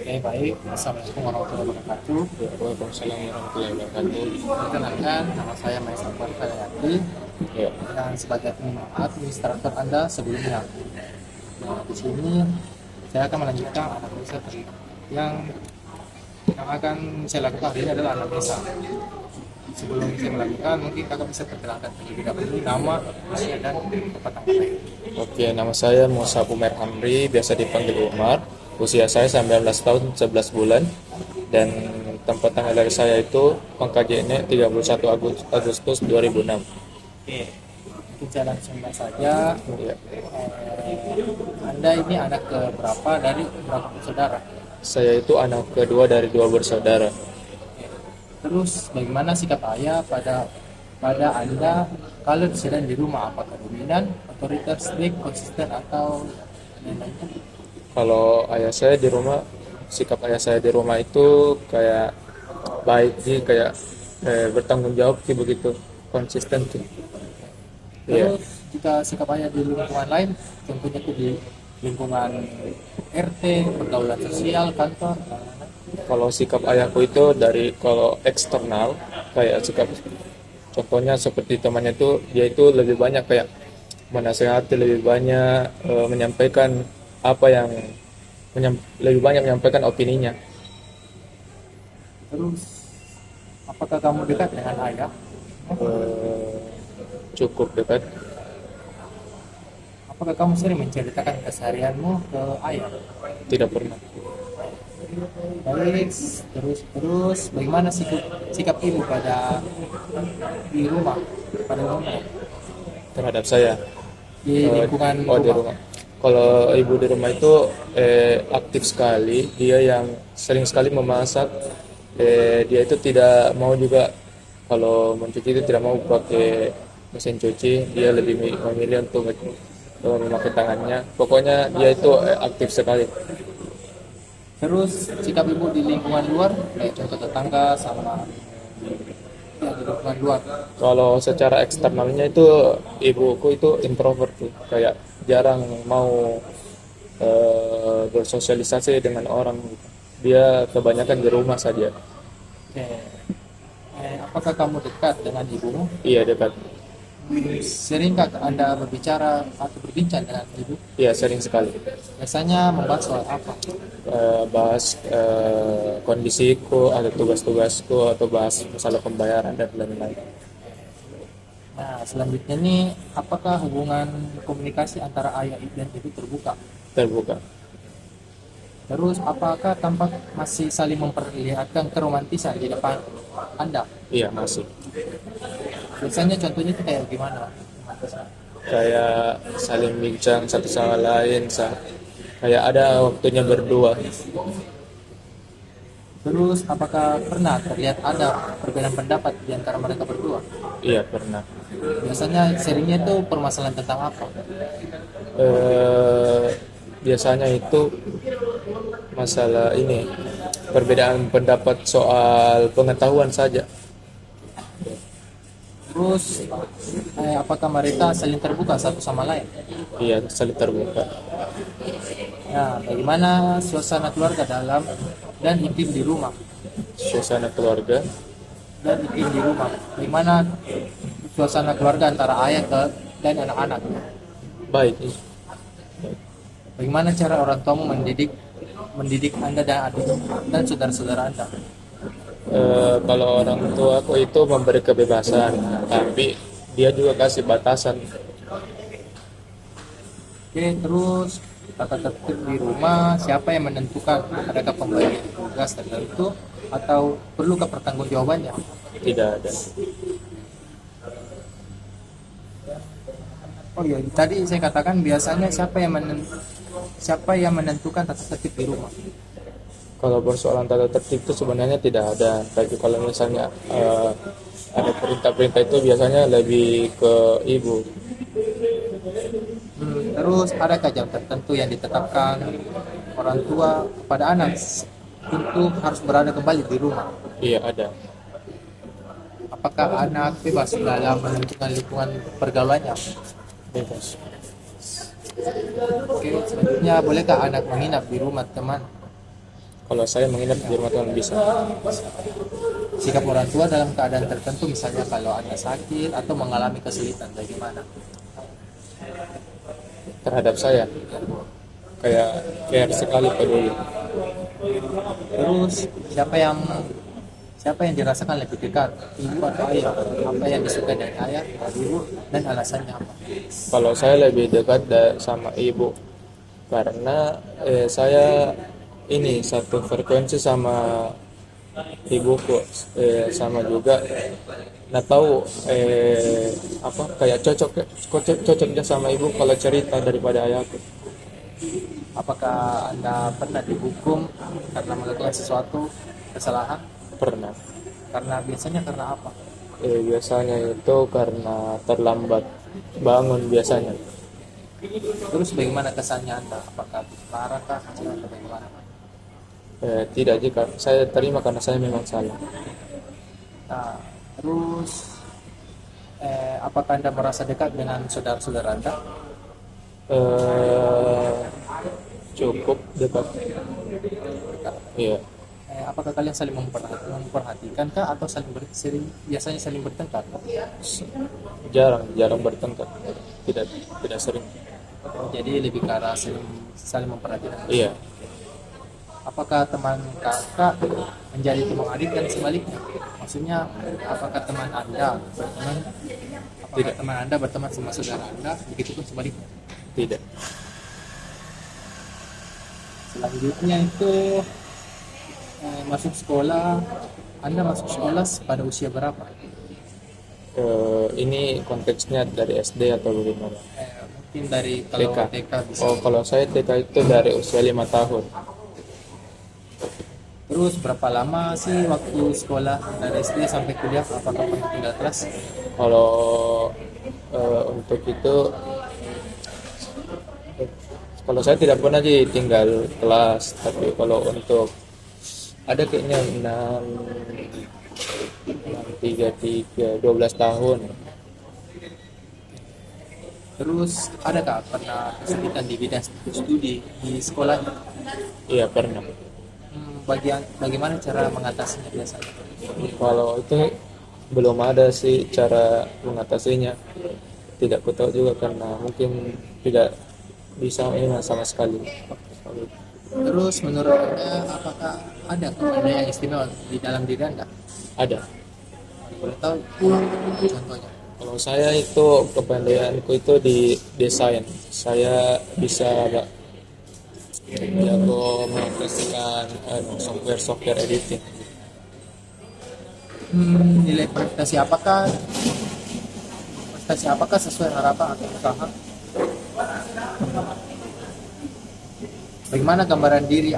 Baik. Assalamualaikum warahmatullahi wabarakatuh. Ya, Waalaikumsalam warahmatullahi wabarakatuh. Perkenalkan, nama saya Maisal Faryati Ya, yang sebagai administrator Anda sebelumnya. Nah, di sini saya akan melanjutkan analisa yang yang akan saya lakukan hari ini adalah analisa. Sebelum saya melakukan, mungkin kakak bisa perkenalkan terlebih dahulu nama, usia, dan tempat tanggal. oke, nama saya Musa Umer Hamri, biasa dipanggil Umar. Usia saya 19 tahun 11 bulan dan tempat tanggal lahir saya itu Pangkajene 31 Agustus 2006. Oke, mungkin saya langsung saja. Ya, Anda ini anak ke berapa dari berapa saudara? saya itu anak kedua dari dua bersaudara. Terus bagaimana sikap ayah pada Anda kalau sedang di rumah? Apakah dominan, otoriter, strict, konsisten, atau lain-lainnya? Kalau ayah saya di rumah, sikap ayah saya di rumah itu kayak baik sih, kayak bertanggung jawab sih begitu, konsisten sih. Iya. Terus jika sikap ayah di lingkungan lain, contohnya itu di lingkungan RT, pergaulan sosial, kantor, Kalau sikap ayahku itu dari kalau eksternal kayak sikap contohnya seperti temannya itu dia itu lebih banyak kayak menasehati, lebih banyak menyampaikan apa yang lebih banyak menyampaikan opininya. terus apakah kamu dekat dengan ayah? Eh, Cukup dekat. Apakah kamu sering menceritakan keseharianmu ke ayah? Tidak pernah. Baik, terus bagaimana sikap ibu pada di rumah, pada rumah, Terhadap saya. di lingkungan Di rumah? rumah. Kalau ibu di rumah itu aktif sekali, dia yang sering sekali memasak. Dia itu tidak mau juga kalau mencuci itu tidak mau pakai mesin cuci, dia lebih memilih untuk memakai tangannya. Pokoknya dia itu aktif sekali. Terus sikap ibu di lingkungan luar, kayak contoh tetangga sama ya, di lingkungan luar. Kalau secara eksternalnya itu ibuku itu introvert tuh, kayak jarang mau bersosialisasi dengan orang gitu. Dia kebanyakan di rumah saja. Oke. Apakah kamu dekat dengan ibumu? Iya dekat. Seringkah Anda berbicara atau berbincang dengan ibu? Iya sering sekali. Biasanya membahas soal apa? Bahas kondisiku atau tugas-tugasku atau bahas masalah pembayaran dan lain-lain. Nah, selanjutnya nih, apakah hubungan komunikasi antara ayah dan ibu terbuka? Terbuka. Terus, apakah tampak masih saling memperlihatkan keromantisan di depan Anda? Iya masih. Biasanya contohnya itu kayak gimana? Kayak saling bincang satu sama lain, kayak ada waktunya berdua. Terus, apakah pernah terlihat ada perbedaan pendapat di antara mereka berdua? Iya pernah. Biasanya seringnya itu permasalahan tentang apa? eh, Biasanya itu masalah ini, perbedaan pendapat soal pengetahuan saja. Terus, apakah mereka saling terbuka satu sama lain? Iya saling terbuka. Nah, bagaimana suasana keluarga dalam dan intim di rumah? Suasana keluarga Dan intim di rumah. Bagaimana suasana keluarga antara dan anak-anak? baik. Bagaimana cara orang tuamu mendidik Anda dan adik dan saudara-saudara Anda? Kalau orang tua aku itu memberi kebebasan tapi dia juga kasih batasan. Oke, terus tata tertib di rumah, siapa yang menentukan? Adakah pembagian tugas tertentu atau perlukah pertanggungjawabannya? Tidak ada. Oh iya, tadi saya katakan biasanya siapa yang menentukan tata tertib di rumah? Kalau persoalan tata tertib itu sebenarnya tidak ada, tapi kalau misalnya ada perintah-perintah itu biasanya lebih ke ibu. Terus adakah jam tertentu yang ditetapkan orang tua kepada anak untuk harus berada kembali di rumah? Iya ada. Apakah anak bebas dalam menentukan lingkungan pergaulannya? Bebas. Oke, selanjutnya bolehkah anak menginap di rumah teman? Kalau saya menginap di rumah Tuhan bisa. Sikap orang tua dalam keadaan tertentu, misalnya kalau Anda sakit atau mengalami kesulitan, bagaimana? Terhadap saya kayak care sekali peduli. Terus siapa yang dirasakan lebih dekat, ibu atau ayah? Apa yang disukai dari ayah atau ibu dan alasannya apa? Kalau saya lebih dekat sama ibu karena saya ini satu frekuensi sama ibuku, sama juga nggak tahu apa kayak cocoknya sama ibu kalau cerita daripada ayahku. Apakah Anda pernah dihukum karena melakukan sesuatu kesalahan? Pernah. Karena apa? Biasanya itu karena terlambat bangun biasanya. Terus bagaimana kesannya Anda? Apakah marah kah, kecewa atau bagaimana? Tidak, jika saya terima karena saya memang salah. Nah, terus apakah Anda merasa dekat dengan saudara-saudara Anda? Eh, Cukup dekat. Iya. Apakah kalian saling memperhatikan kah atau biasanya saling bertengkar? Jarang bertengkar. Tidak sering. Jadi lebih ke arah saling memperhatikan. Iya. Apakah teman kakak menjadi teman adik dan sebaliknya? Maksudnya, apakah teman Anda berteman sama saudara Anda, begitupun sebaliknya? Tidak. Selanjutnya itu masuk sekolah. Anda masuk sekolah pada usia berapa? Ini konteksnya dari SD atau bagaimana? Mungkin dari kalau TK. TK bisa. Oh, kalau saya TK itu dari usia 5 tahun. Terus berapa lama sih waktu sekolah dari SD sampai kuliah? Apakah pernah tinggal kelas? Kalau untuk itu, kalau saya tidak pernah tinggal kelas, tapi kalau untuk ada kayaknya 12 tahun. Terus adakah pernah kesulitan di bidang studi di sekolah? Iya pernah. Bagaimana cara mengatasinya biasanya? Kalau itu belum ada sih cara mengatasinya. Tidak ku tahu juga karena mungkin tidak bisa sama sekali. Terus menurut Anda, apakah ada kepandaian yang istimewa di dalam diri Anda? Ada. Boleh tahu contohnya? Kalau saya itu kepandaianku itu di desain. Saya bisa jago mengoperasikan software editing. Nilai prestasi apakah sesuai harapan atau usaha? Bagaimana gambaran diri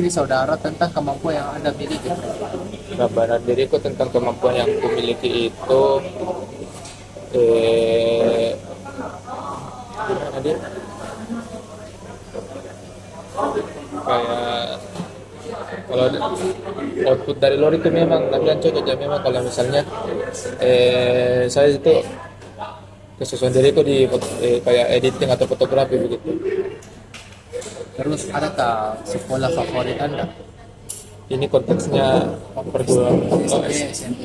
saudara tentang kemampuan yang Anda miliki? Gambaran diriku tentang kemampuan yang kumiliki itu gimana dia? Kayak kalau output dari luar itu memang kalian cocok ya, memang kalau misalnya saya itu kesesuaian diriku di kayak editing atau fotografi begitu. Terus adakah sekolah favorit Anda? Ini konteksnya perguruan. SMP.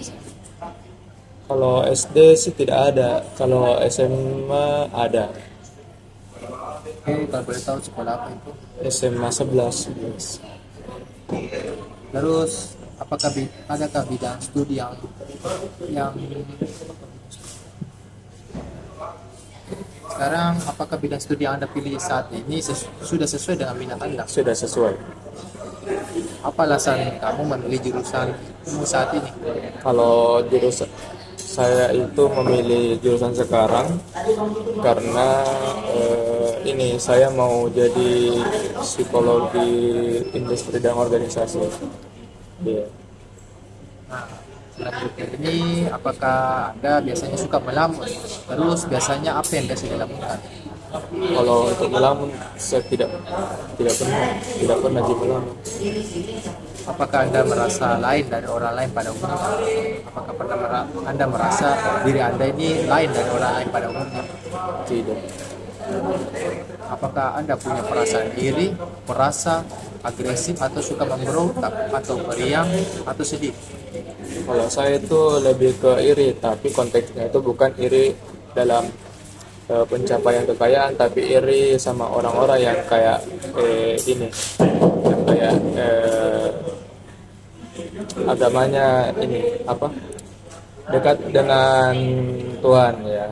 Kalau SD sih tidak ada, kalau SMA ada. Oke, kalau boleh tahu sekolah apa itu? SMA 11. Terus adakah bidang studi yang sekarang, apakah bidang studi yang Anda pilih saat ini sudah sesuai dengan minat Anda? Sudah sesuai. Apa alasan kamu memilih jurusan saat ini? Kalau jurusan saya itu memilih jurusan sekarang karena ini saya mau jadi psikologi industri dan organisasi. Yeah. Nah, selanjutnya ini, apakah Anda biasanya suka melamun? Terus biasanya apa yang biasa dilakukan? Kalau untuk melamun saya tidak pernah melamun. Apakah Anda merasa lain dari orang lain pada umumnya? Apakah Anda merasa diri Anda ini lain dari orang lain pada umumnya? Tidak. Apakah Anda punya perasaan iri, merasa agresif atau suka memberontak atau periang atau sedih? Kalau saya itu lebih ke iri, tapi konteksnya itu bukan iri dalam pencapaian kekayaan, tapi iri sama orang-orang yang kayak ini, yang kayak agamanya ini apa, dekat dengan Tuhan ya.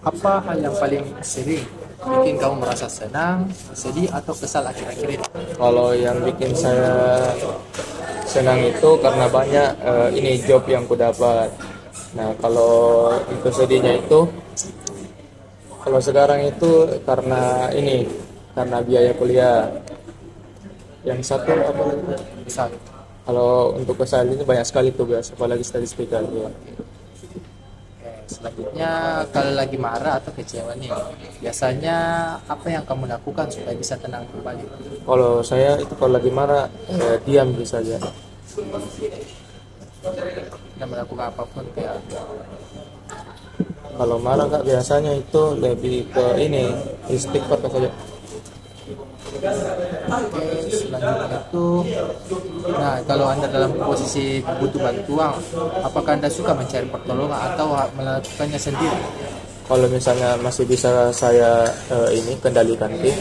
Apa hal yang paling sering bikin kamu merasa senang, sedih, atau kesal akhir-akhir ini? Kalau yang bikin saya senang itu karena banyak ini job yang ku dapat. Nah, kalau untuk sedihnya itu, kalau sekarang itu karena ini, karena biaya kuliah. Yang satu apa lagi? Misal, Kalau untuk kesal ini banyak sekali tugas, apalagi statistika ya. selanjutnya kalau lagi marah atau kecewa nih, biasanya apa yang kamu lakukan supaya bisa tenang kembali? Kalau saya itu kalau lagi marah diam bisa saja. Dan melakukan apapun kayak Kalau marah kak biasanya itu lebih ke ini istighfar saja. oke, selanjutnya itu, nah kalau anda dalam posisi butuh bantuan, apakah anda suka mencari pertolongan atau melakukannya sendiri? Kalau misalnya masih bisa saya ini kendalikan tim,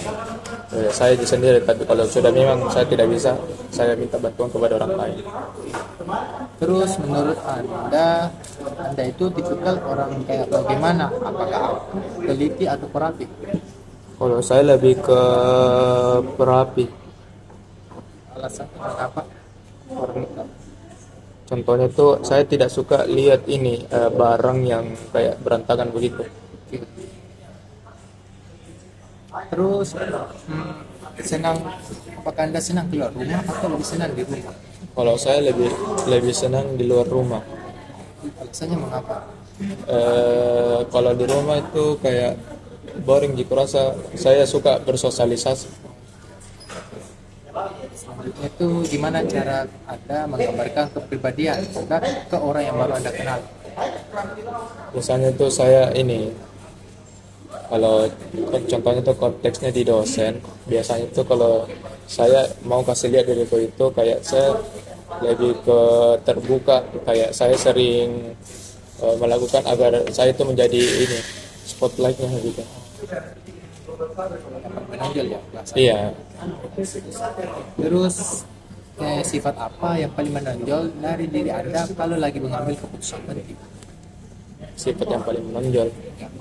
saya sendiri. Tapi kalau sudah memang saya tidak bisa, saya minta bantuan kepada orang lain. Terus menurut anda itu tipikal orang kayak bagaimana? Apakah teliti atau perapi? Kalau saya lebih ke perapi. Alasan kenapa? Contohnya tuh saya tidak suka lihat ini barang yang kayak berantakan begitu. Terus senang, apakah anda senang keluar rumah atau lebih senang di rumah? Kalau saya lebih senang di luar rumah. Alasannya mengapa? Kalau di rumah itu kayak boring gitu rasa. Saya suka bersosialisasi. Selanjutnya itu gimana cara anda menggambarkan kepribadian anda ke orang yang baru anda kenal? Biasanya tuh saya ini, kalau contohnya tuh konteksnya di dosen, biasanya tuh kalau saya mau kasih lihat diriku itu kayak saya lebih ke terbuka, kayak saya sering melakukan agar saya itu menjadi ini spotlightnya gitu. Menonjol ya bahasa. Iya, Terus sifat apa yang paling menonjol dari diri anda kalau lagi mengambil keputusan penting? sifat yang paling menonjol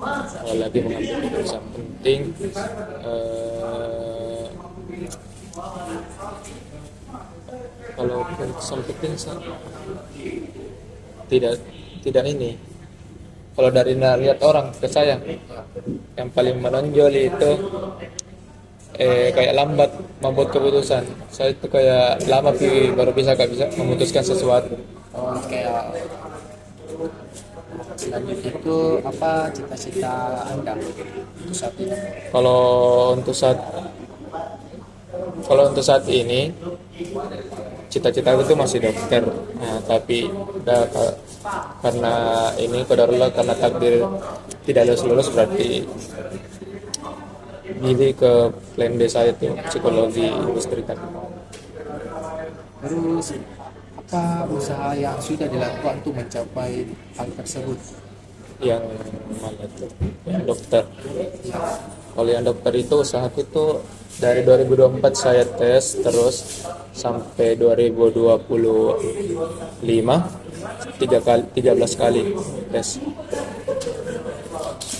kalau lagi mengambil keputusan penting. Kalau keputusan penting tidak tidak ini. Kalau dari lihat orang ke saya, yang paling menonjol itu kayak lambat membuat keputusan. Saya itu kayak lama baru bisa memutuskan sesuatu. Oh, kayak selanjutnya itu apa cita-cita anda untuk saat ini? Kalau untuk saat kalau untuk saat ini cita-cita itu masih dokter. Nah, tapi karena ini qadarullah, karena takdir tidak lulus berarti pilih ke plan B saya itu psikologi industri tadi. Terus apa usaha yang sudah dilakukan untuk mencapai hal tersebut? Yang mana itu? Yang dokter. Kalau yang dokter itu usahaku itu dari 2024 saya tes terus sampai 2025 13 kali tes.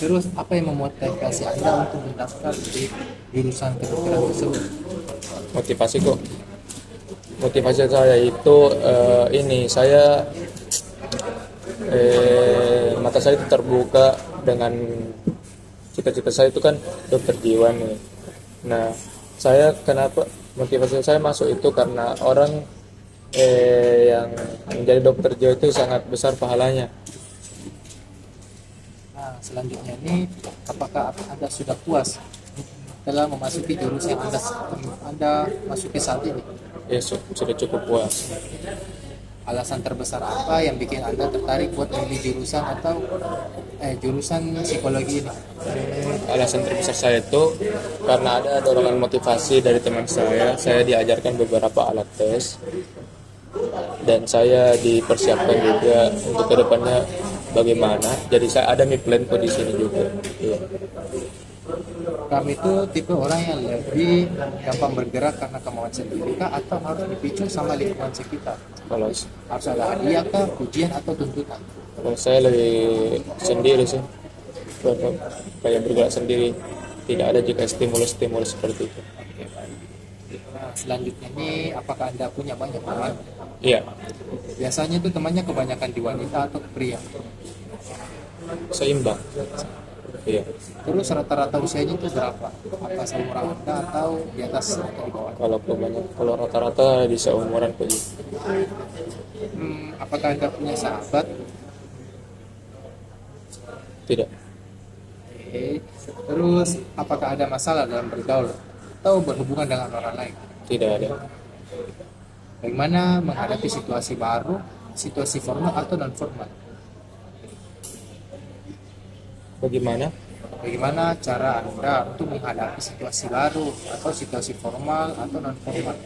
Terus apa yang memotivasi anda untuk mendaftar di jurusan kedokteran tersebut? Motivasi saya itu ini saya mata saya itu terbuka dengan cita-cita saya itu kan dokter jiwa nih. Nah, saya kenapa motivasi saya masuk itu karena orang yang menjadi dokter jiwa itu sangat besar pahalanya. Nah, selanjutnya ini apakah anda sudah puas dalam memasuki jurusan yang anda masuki saat ini? Ya sudah cukup puas. alasan terbesar apa yang bikin Anda tertarik buat memilih jurusan atau jurusan psikologi ini? Alasan terbesar saya itu karena ada dorongan motivasi dari teman saya diajarkan beberapa alat tes dan saya dipersiapkan juga untuk kedepannya bagaimana. Jadi saya ada mi plan di sini juga. Iya. Kami itu tipe orang yang lebih gampang bergerak karena kemauan sendiri kah, atau harus dipicu sama lingkungan sekitar? Kalau Harus ada hadiah kah, pujian atau tuntutan? kalau saya lebih sendiri sih, kayak bergerak sendiri. Tidak ada jika stimulus-stimulus seperti itu. Oke, baik. Nah, selanjutnya ini, apakah Anda punya banyak teman? Iya, Biasanya itu temannya kebanyakan di wanita atau pria? seimbang. Iya, Terus rata-rata usianya itu berapa? Apa seumuran Anda atau di atas atau di bawah? kalau rata-rata di seumuran kok. Apakah Anda punya sahabat? Tidak, Oke. Terus apakah ada masalah dalam bergaul atau berhubungan dengan orang lain? tidak ada. Bagaimana menghadapi situasi baru, situasi formal atau non formal? Bagaimana? Bagaimana cara Anda untuk menghadapi situasi baru atau situasi formal atau non formal?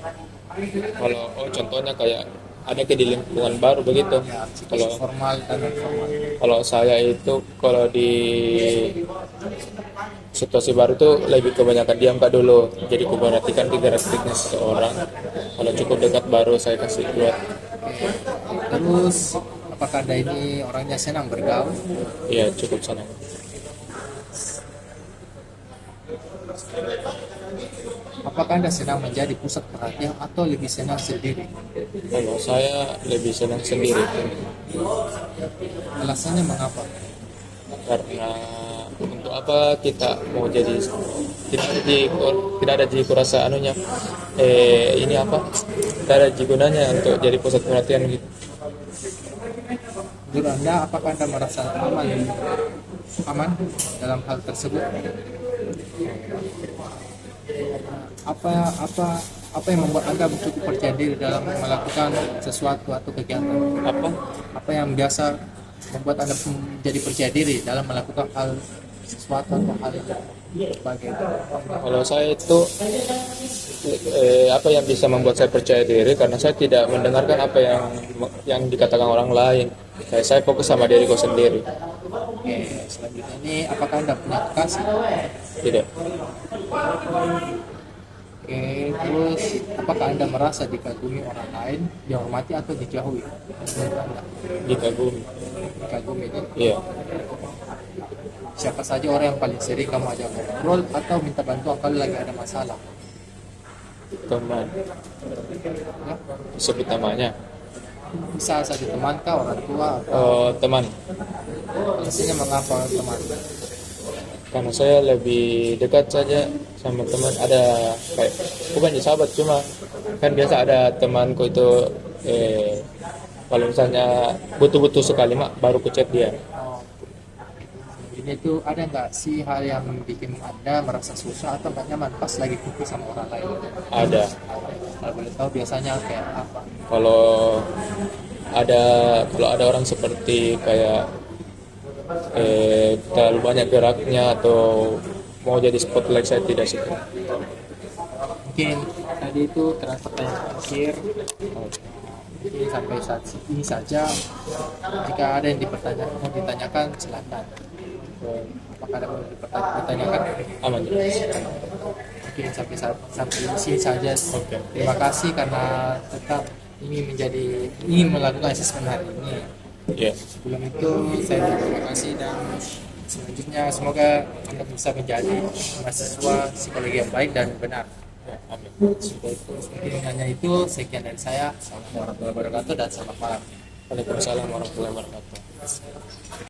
Kalau contohnya kayak ada ke di lingkungan baru begitu. Ya, situasi Kalau formal dan non formal. kalau saya itu kalau di situasi baru tuh lebih kebanyakan diam kak dulu. Jadi kuperhatikan gerak-geriknya seseorang. Kalau cukup dekat baru saya kasih keluar. Terus apakah Anda ini orangnya senang bergaul? Iya cukup senang. Apakah Anda senang menjadi pusat perhatian atau lebih senang sendiri? Kalau saya lebih senang sendiri Alasannya mengapa? karena untuk apa kita mau jadi tidak ada ji kurasa anunya ini apa tidak ada ji gunanya untuk jadi pusat perhatian gitu. Menurut Anda, apakah Anda merasa aman dalam hal tersebut? Apa apa apa yang membuat Anda cukup percaya diri dalam melakukan sesuatu atau kegiatan? Apa yang biasa membuat Anda menjadi percaya diri dalam melakukan hal sesuatu atau hal yang bagaimana? Kalau saya itu apa yang bisa membuat saya percaya diri karena saya tidak mendengarkan apa yang dikatakan orang lain. Saya fokus sama diriku sendiri. Oke, selanjutnya ini, apakah Anda punya kekasih? Tidak, Oke, terus apakah Anda merasa dikagumi orang lain, dihormati atau dijauhi? Menurut Anda, dikagumi. dikagumi itu Iya, siapa saja orang yang paling sering kamu ajak ngobrol atau minta bantuan kalau lagi ada masalah? teman. Ya, Sebut namanya. bisa saja teman kah, orang tua, atau Oh, teman. alasannya mengapa teman? Karena saya lebih dekat saja sama teman. Ada kayak bukan di sahabat cuma kan biasa ada temanku itu kalau misalnya butuh-butuh sekali mak baru ku chat dia. Oh, ini itu ada nggak sih hal yang bikin Anda merasa susah atau nggak nyaman pas lagi kumpul sama orang lain? Ada. Kalau boleh tahu biasanya kayak apa? Kalau ada orang seperti kayak terlalu banyak geraknya atau mau jadi spotlight saya tidak suka. Mungkin tadi itu transfer pertanyaan terakhir. Jadi sampai saat ini saja, jika ada yang mau ditanyakan silakan. Apakah ada yang dipertanyakan? Aman. Mungkin sampai di sini saja. Oke. Terima kasih karena tetap ingin melakukan asesmen hari ini. Iya. Sebelum itu saya terima kasih dan selanjutnya semoga Anda bisa menjadi mahasiswa psikologi yang baik dan benar. Ya, amin. Sudah itu, mungkin hanya itu. Sekian dari saya. Assalamualaikum warahmatullahi wabarakatuh dan selamat malam. Waalaikumsalam warahmatullahi wabarakatuh.